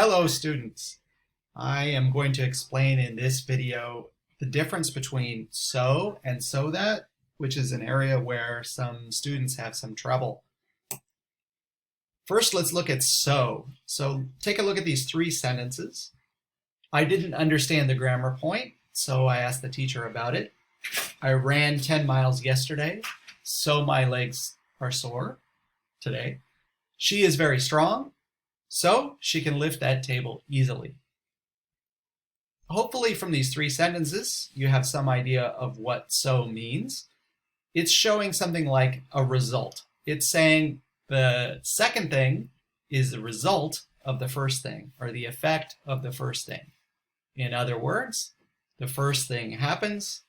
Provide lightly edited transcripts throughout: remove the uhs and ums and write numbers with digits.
Hello students. I am going to explain in this video the difference between so and so that, which is an area where some students have some trouble. First, let's look at so. So take a look at these three sentences. I didn't understand the grammar point, so I asked the teacher about it. I ran 10 miles yesterday, so my legs are sore today. She is very strong, so she can lift that table easily. Hopefully from these three sentences, you have some idea of what so means. It's showing something like a result. It's saying the second thing is the result of the first thing, or the effect of the first thing. In other words, the first thing happens,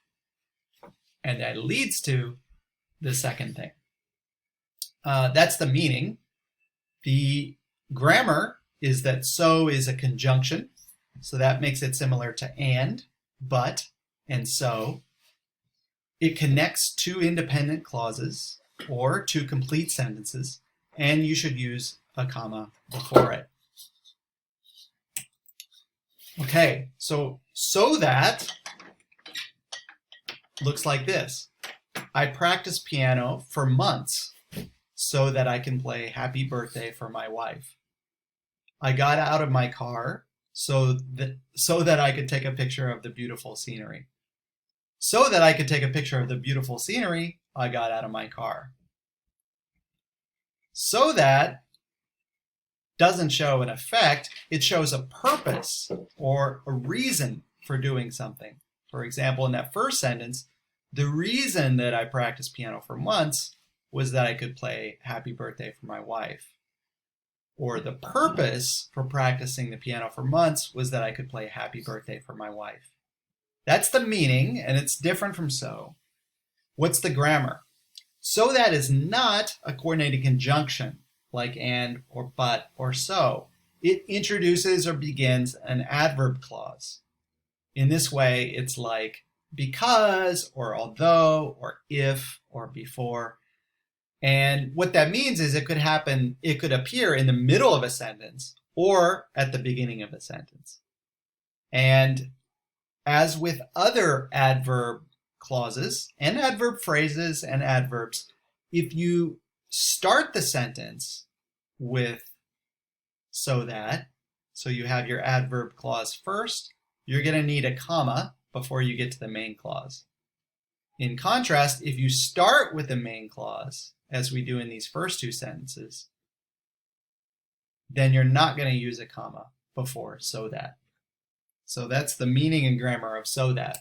and that leads to the second thing. That's the meaning. The grammar is that so is a conjunction, so that makes it similar to and, but, and so. It connects two independent clauses or two complete sentences, and you should use a comma before it. Okay, so that looks like this. I practiced piano for months so that I can play Happy Birthday for my wife. I got out of my car so that I could take a picture of the beautiful scenery. So that I could take a picture of the beautiful scenery, I got out of my car. So that doesn't show an effect, it shows a purpose or a reason for doing something. For example, in that first sentence, the reason that I practiced piano for months was that I could play Happy Birthday for my wife. Or the purpose for practicing the piano for months was that I could play Happy Birthday for my wife. That's the meaning, and it's different from so. What's the grammar? So that is not a coordinating conjunction like and or but or so. It introduces or begins an adverb clause. In this way, it's like because or although or if or before. And what that means is it could appear in the middle of a sentence or at the beginning of a sentence. And as with other adverb clauses and adverb phrases and adverbs, if you start the sentence with so that, so you have your adverb clause first, you're going to need a comma before you get to the main clause. In contrast, if you start with the main clause, as we do in these first two sentences, then you're not going to use a comma before so that. So that's the meaning and grammar of so that.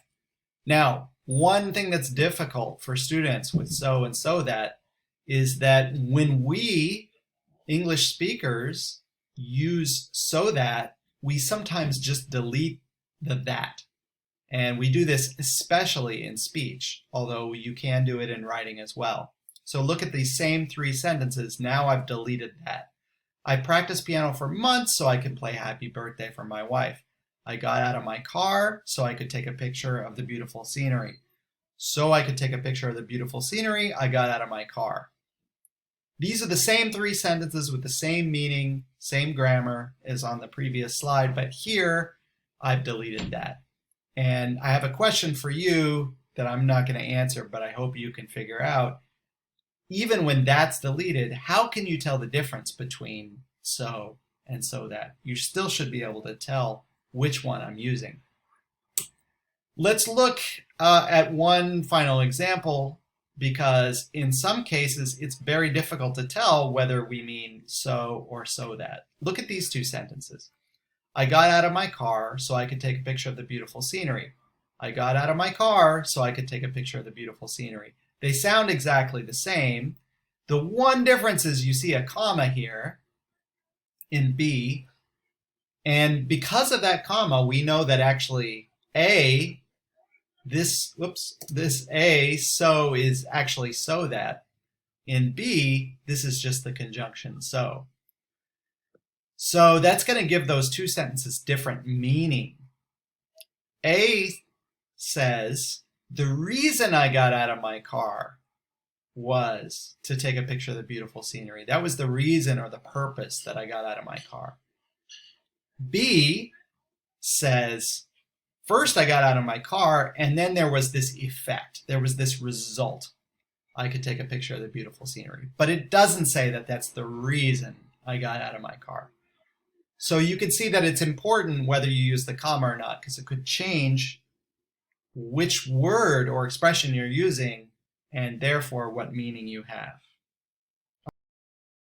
Now, one thing that's difficult for students with so and so that is that when we, English speakers, use so that, we sometimes just delete the that. And we do this especially in speech, although you can do it in writing as well. So look at these same three sentences. Now I've deleted that. I practiced piano for months so I could play Happy Birthday for my wife. I got out of my car so I could take a picture of the beautiful scenery. So I could take a picture of the beautiful scenery, I got out of my car. These are the same three sentences with the same meaning, same grammar as on the previous slide, but here I've deleted that. And I have a question for you that I'm not going to answer, but I hope you can figure out. Even when that's deleted, how can you tell the difference between so and so that? You still should be able to tell which one I'm using. Let's look at one final example, because in some cases it's very difficult to tell whether we mean so or so that. Look at these two sentences. I got out of my car so I could take a picture of the beautiful scenery. I got out of my car so I could take a picture of the beautiful scenery. They sound exactly the same. The one difference is you see a comma here in B, and because of that comma, we know that actually A, this A, so is actually so that. In B, this is just the conjunction so. So that's going to give those two sentences different meaning. A says, the reason I got out of my car was to take a picture of the beautiful scenery. That was the reason or the purpose that I got out of my car. B says, first I got out of my car and then there was this effect. There was this result. I could take a picture of the beautiful scenery. But it doesn't say that that's the reason I got out of my car. So you can see that it's important whether you use the comma or not, because it could change which word or expression you're using and therefore what meaning you have.